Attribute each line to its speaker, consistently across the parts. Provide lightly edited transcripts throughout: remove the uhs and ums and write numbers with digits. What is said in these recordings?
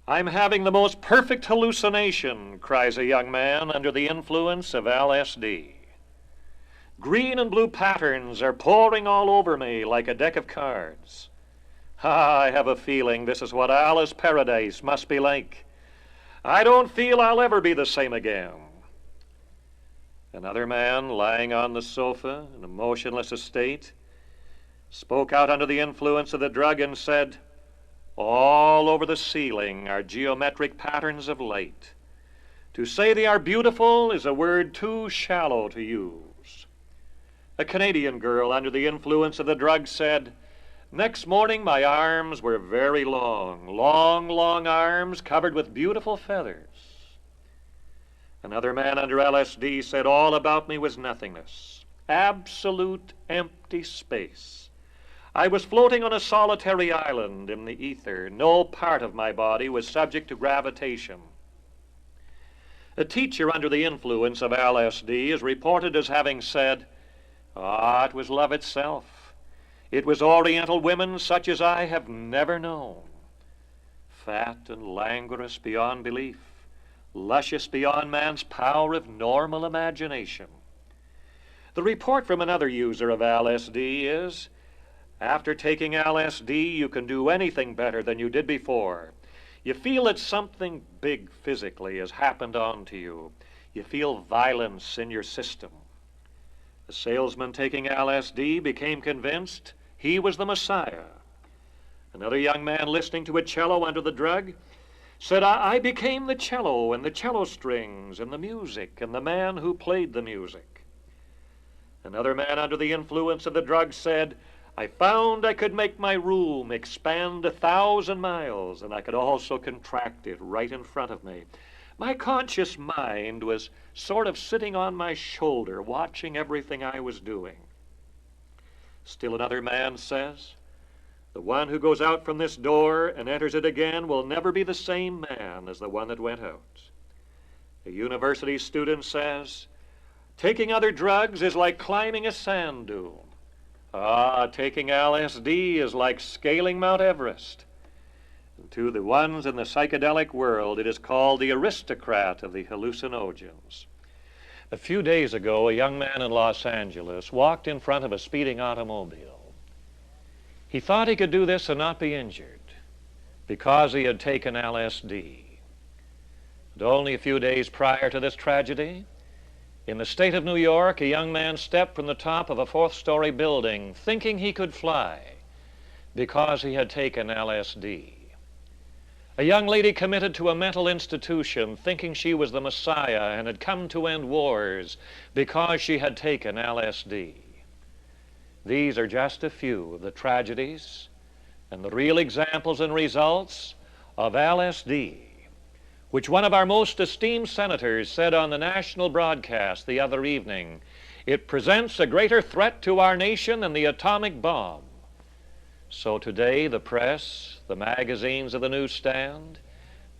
Speaker 1: I'm having the most perfect hallucination, cries a young man under the influence of LSD. Green and blue patterns are pouring all over me like a deck of cards. I have a feeling this is what Alice's paradise must be like. I don't feel I'll ever be the same again. Another man, lying on the sofa in a motionless state, spoke out under the influence of the drug and said, "All over the ceiling are geometric patterns of light. To say they are beautiful is a word too shallow to use." A Canadian girl under the influence of the drug said, "Next morning my arms were very long, long arms covered with beautiful feathers." Another man under LSD said all about me was nothingness, absolute empty space. I was floating on a solitary island in the ether. No part of my body was subject to gravitation. A teacher under the influence of LSD is reported as having said, it was love itself. It was Oriental women such as I have never known. Fat and languorous beyond belief, luscious beyond man's power of normal imagination. The report from another user of LSD is, after taking LSD, you can do anything better than you did before. You feel that something big physically has happened onto you. You feel violence in your system. The salesman taking LSD became convinced he was the Messiah. Another young man listening to a cello under the drug said, I became the cello and the cello strings and the music and the man who played the music. Another man under the influence of the drug said, I found I could make my room expand 1,000 miles, and I could also contract it right in front of me. My conscious mind was sort of sitting on my shoulder, watching everything I was doing. Still another man says, the one who goes out from this door and enters it again will never be the same man as the one that went out. A university student says, taking other drugs is like climbing a sand dune. Taking LSD is like scaling Mount Everest. And to the ones in the psychedelic world, it is called the aristocrat of the hallucinogens. A few days ago, a young man in Los Angeles walked in front of a speeding automobile. He thought he could do this and not be injured because he had taken LSD. And only a few days prior to this tragedy, in the state of New York, a young man stepped from the top of a 4th-story building thinking he could fly because he had taken LSD. A young lady committed to a mental institution thinking she was the Messiah and had come to end wars because she had taken LSD. These are just a few of the tragedies and the real examples and results of LSD, which one of our most esteemed senators said on the national broadcast the other evening, it presents a greater threat to our nation than the atomic bomb. So today the press, the magazines of the newsstand,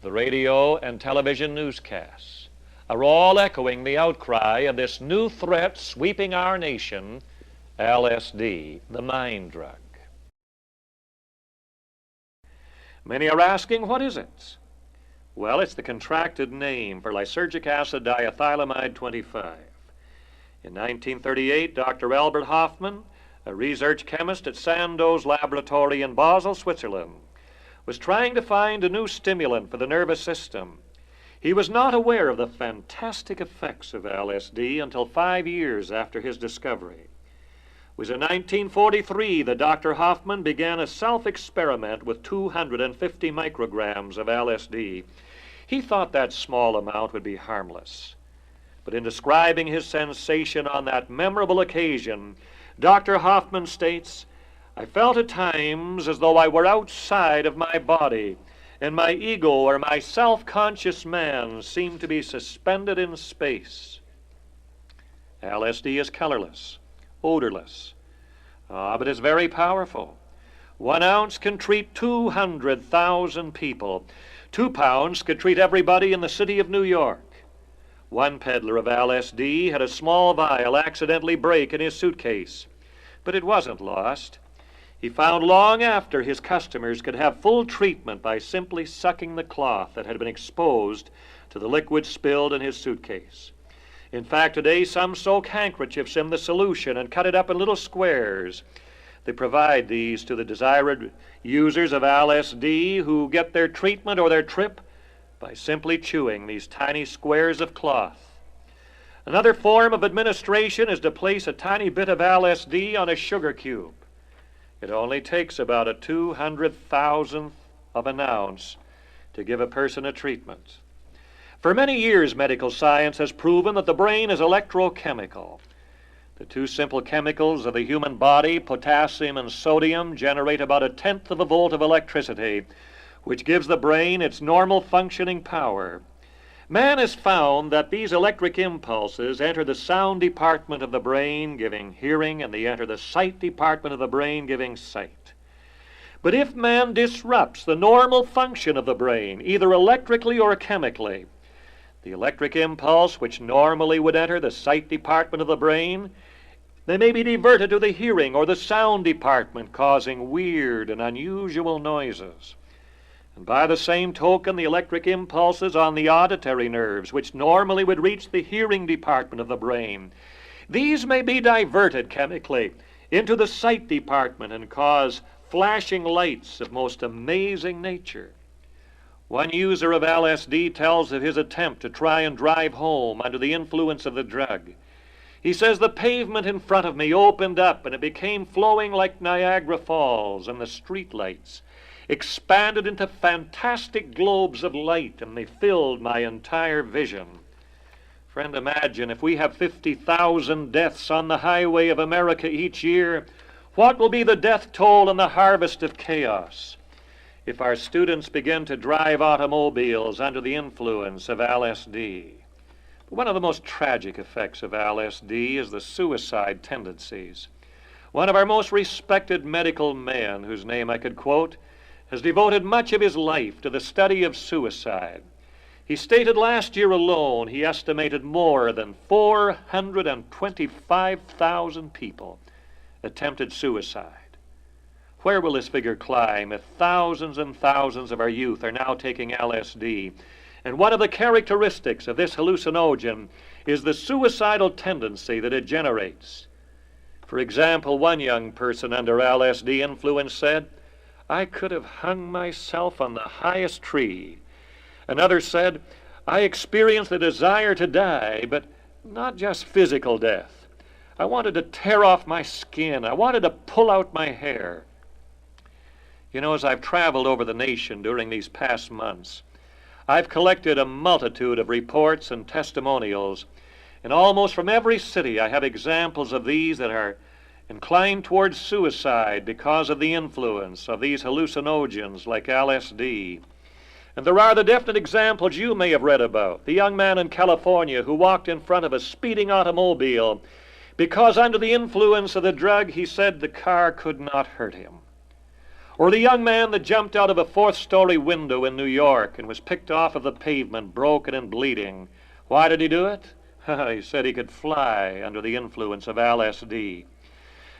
Speaker 1: the radio and television newscasts are all echoing the outcry of this new threat sweeping our nation, LSD, the mind drug. Many are asking, what is it? Well, it's the contracted name for lysergic acid diethylamide 25. In 1938, Dr. Albert Hofmann, a research chemist at Sandoz Laboratory in Basel, Switzerland, was trying to find a new stimulant for the nervous system. He was not aware of the fantastic effects of LSD until 5 years after his discovery. It was in 1943 that Dr. Hofmann began a self-experiment with 250 micrograms of LSD. He thought that small amount would be harmless. But in describing his sensation on that memorable occasion, Dr. Hofmann states, I felt at times as though I were outside of my body, and my ego or my self-conscious man seemed to be suspended in space. LSD is colorless, odorless, but it's very powerful. 1 ounce can treat 200,000 people. 2 pounds could treat everybody in the city of New York. One peddler of LSD had a small vial accidentally break in his suitcase. But it wasn't lost. He found long after his customers could have full treatment by simply sucking the cloth that had been exposed to the liquid spilled in his suitcase. In fact, today some soak handkerchiefs in the solution and cut it up in little squares. They provide these to the desired users of LSD who get their treatment or their trip by simply chewing these tiny squares of cloth. Another form of administration is to place a tiny bit of LSD on a sugar cube. It only takes about a 200,000th of an ounce to give a person a treatment. For many years, medical science has proven that the brain is electrochemical. The two simple chemicals of the human body, potassium and sodium, generate about 1/10 of a volt of electricity, which gives the brain its normal functioning power. Man has found that these electric impulses enter the sound department of the brain, giving hearing, and they enter the sight department of the brain, giving sight. But if man disrupts the normal function of the brain, either electrically or chemically, the electric impulse, which normally would enter the sight department of the brain, they may be diverted to the hearing or the sound department, causing weird and unusual noises. And by the same token, the electric impulses on the auditory nerves, which normally would reach the hearing department of the brain, these may be diverted chemically into the sight department and cause flashing lights of most amazing nature. One user of LSD tells of his attempt to try and drive home under the influence of the drug. He says, "The pavement in front of me opened up and it became flowing like Niagara Falls, and the street lights expanded into fantastic globes of light, and they filled my entire vision." Friend, imagine if we have 50,000 deaths on the highway of America each year, what will be the death toll in the harvest of chaos if our students begin to drive automobiles under the influence of LSD? One of the most tragic effects of LSD is the suicide tendencies. One of our most respected medical men, whose name I could quote, has devoted much of his life to the study of suicide. He stated last year alone he estimated more than 425,000 people attempted suicide. Where will this figure climb if thousands and thousands of our youth are now taking LSD? And one of the characteristics of this hallucinogen is the suicidal tendency that it generates. For example, one young person under LSD influence said, "I could have hung myself on the highest tree." Another said, "I experienced the desire to die, but not just physical death. I wanted to tear off my skin. I wanted to pull out my hair." You know, as I've traveled over the nation during these past months, I've collected a multitude of reports and testimonials, and almost from every city I have examples of these that are inclined towards suicide because of the influence of these hallucinogens like LSD. And there are the definite examples you may have read about. The young man in California who walked in front of a speeding automobile because under the influence of the drug he said the car could not hurt him. Or the young man that jumped out of a 4th-story window in New York and was picked off of the pavement, broken and bleeding. Why did he do it? He said he could fly under the influence of LSD.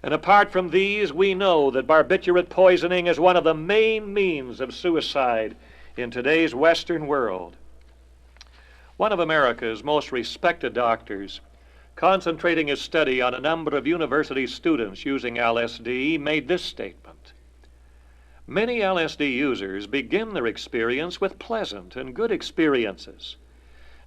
Speaker 1: And apart from these, we know that barbiturate poisoning is one of the main means of suicide in today's Western world. One of America's most respected doctors, concentrating his study on a number of university students using LSD, made this statement: "Many LSD users begin their experience with pleasant and good experiences,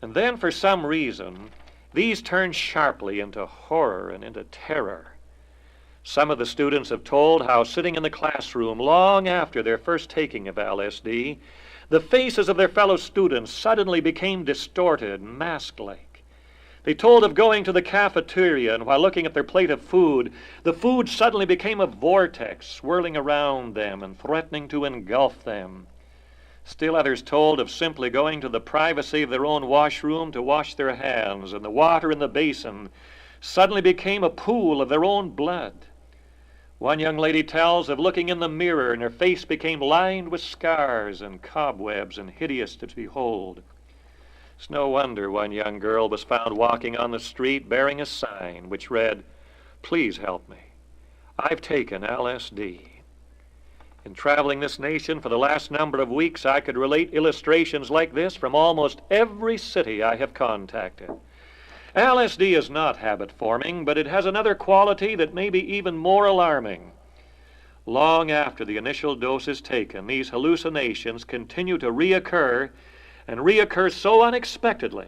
Speaker 1: and then for some reason, these turn sharply into horror and into terror. Some of the students have told how sitting in the classroom long after their first taking of LSD, the faces of their fellow students suddenly became distorted and mask-like. They told of going to the cafeteria, and while looking at their plate of food, the food suddenly became a vortex swirling around them and threatening to engulf them. Still others told of simply going to the privacy of their own washroom to wash their hands, and the water in the basin suddenly became a pool of their own blood. One young lady tells of looking in the mirror, and her face became lined with scars and cobwebs and hideous to behold. It's no wonder one young girl was found walking on the street bearing a sign which read, "Please help me. I've taken LSD. In traveling this nation for the last number of weeks, I could relate illustrations like this from almost every city I have contacted. LSD is not habit-forming, but it has another quality that may be even more alarming. Long after the initial dose is taken, these hallucinations continue to reoccur, and reoccur so unexpectedly.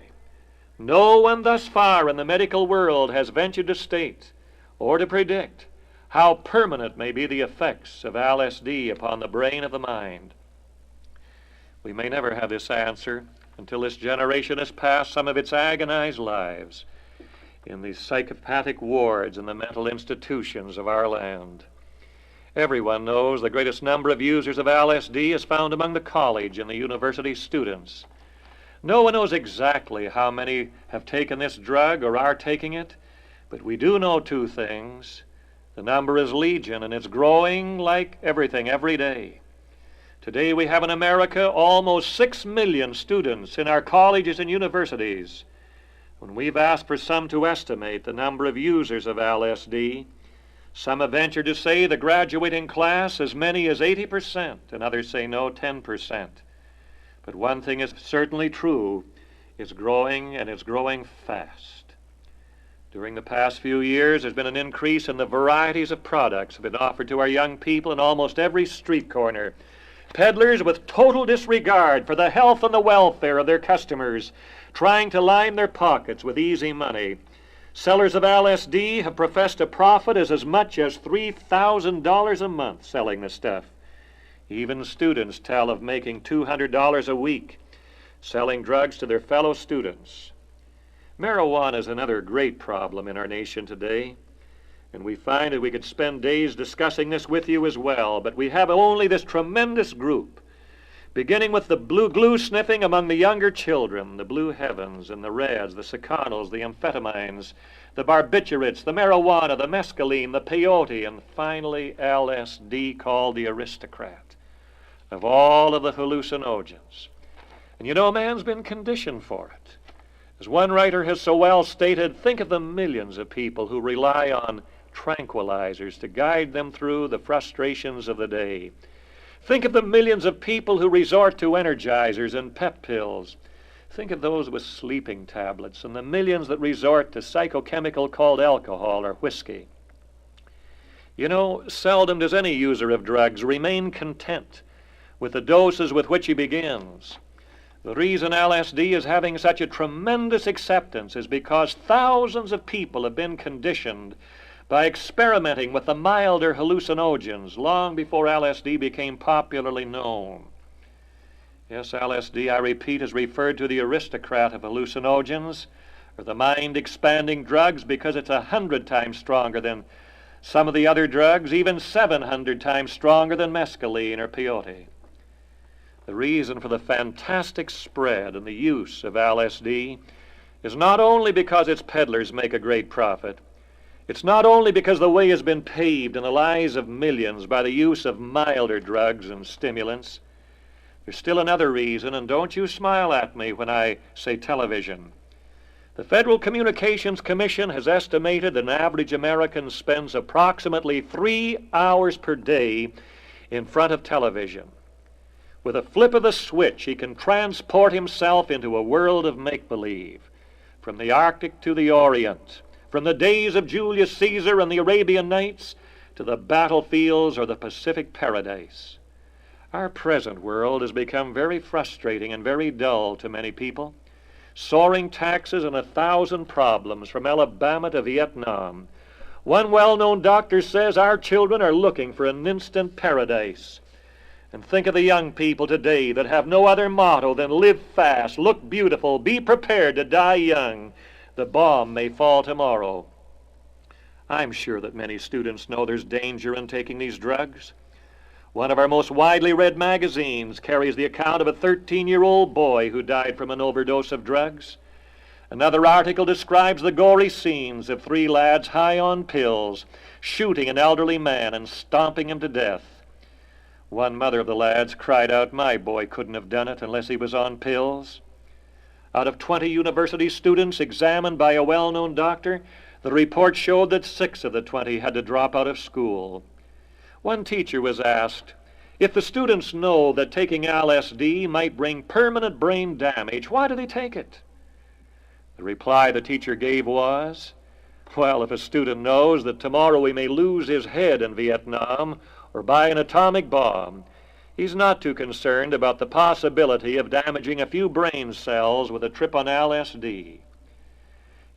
Speaker 1: No one thus far in the medical world has ventured to state or to predict how permanent may be the effects of LSD upon the brain of the mind. We may never have this answer until this generation has passed some of its agonized lives in the psychopathic wards and the mental institutions of our land. Everyone knows the greatest number of users of LSD is found among the college and the university students. No one knows exactly how many have taken this drug or are taking it, but we do know two things. The number is legion, and it's growing like everything every day. Today we have in America almost 6 million students in our colleges and universities. When we've asked for some to estimate the number of users of LSD, some have ventured to say the graduating class as many as 80%, and others say no, 10%. But one thing is certainly true, it's growing, and it's growing fast. During the past few years, there's been an increase in the varieties of products that have been offered to our young people in almost every street corner. Peddlers, with total disregard for the health and the welfare of their customers, trying to line their pockets with easy money. Sellers of LSD have professed a profit as much as $3,000 a month selling the stuff. Even students tell of making $200 a week selling drugs to their fellow students. Marijuana is another great problem in our nation today, and we find that we could spend days discussing this with you as well, but we have only this tremendous group, beginning with the blue glue sniffing among the younger children, the blue heavens and the reds, the seconals, the amphetamines, the barbiturates, the marijuana, the mescaline, the peyote, and finally LSD, called the aristocrat of all of the hallucinogens. And you know, man's been conditioned for it. As one writer has so well stated, think of the millions of people who rely on tranquilizers to guide them through the frustrations of the day. Think of the millions of people who resort to energizers and pep pills. Think of those with sleeping tablets and the millions that resort to psychochemical called alcohol or whiskey. You know, seldom does any user of drugs remain content with the doses with which he begins. The reason LSD is having such a tremendous acceptance is because thousands of people have been conditioned by experimenting with the milder hallucinogens long before LSD became popularly known. Yes, LSD, I repeat, is referred to the aristocrat of hallucinogens, or the mind-expanding drugs, because it's 100 times stronger than some of the other drugs, even 700 times stronger than mescaline or peyote. The reason for the fantastic spread and the use of LSD is not only because its peddlers make a great profit. It's not only because the way has been paved in the lives of millions by the use of milder drugs and stimulants. There's still another reason, and don't you smile at me when I say television. The Federal Communications Commission has estimated that an average American spends approximately 3 hours per day in front of television. With a flip of a switch, he can transport himself into a world of make-believe, from the Arctic to the Orient, from the days of Julius Caesar and the Arabian Nights to the battlefields or the Pacific paradise. Our present world has become very frustrating and very dull to many people. Soaring taxes and 1,000 problems from Alabama to Vietnam. One well-known doctor says our children are looking for an instant paradise. And think of the young people today that have no other motto than live fast, look beautiful, be prepared to die young. The bomb may fall tomorrow. I'm sure that many students know there's danger in taking these drugs. One of our most widely read magazines carries the account of a 13-year-old boy who died from an overdose of drugs. Another article describes the gory scenes of 3 lads high on pills, shooting an elderly man and stomping him to death. One mother of the lads cried out, "My boy couldn't have done it unless he was on pills." Out of 20 university students examined by a well-known doctor, The report showed that 6 of the 20 had to drop out of school. One teacher was asked, if the students know that taking LSD might bring permanent brain damage, why do they take it? The reply the teacher gave was, well, if a student knows that tomorrow he may lose his head in Vietnam or by an atomic bomb, he's not too concerned about the possibility of damaging a few brain cells with a trip on LSD.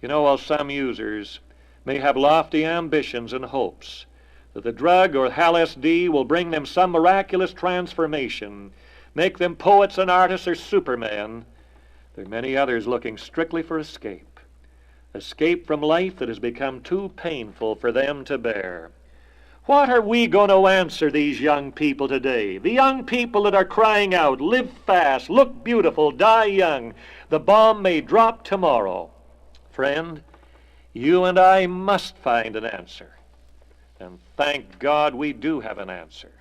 Speaker 1: You know, while some users may have lofty ambitions and hopes that the drug or LSD will bring them some miraculous transformation, make them poets and artists or supermen, there are many others looking strictly for escape. Escape from life that has become too painful for them to bear. What are we going to answer these young people today? The young people that are crying out, live fast, look beautiful, die young. The bomb may drop tomorrow. Friend, you and I must find an answer. And thank God we do have an answer.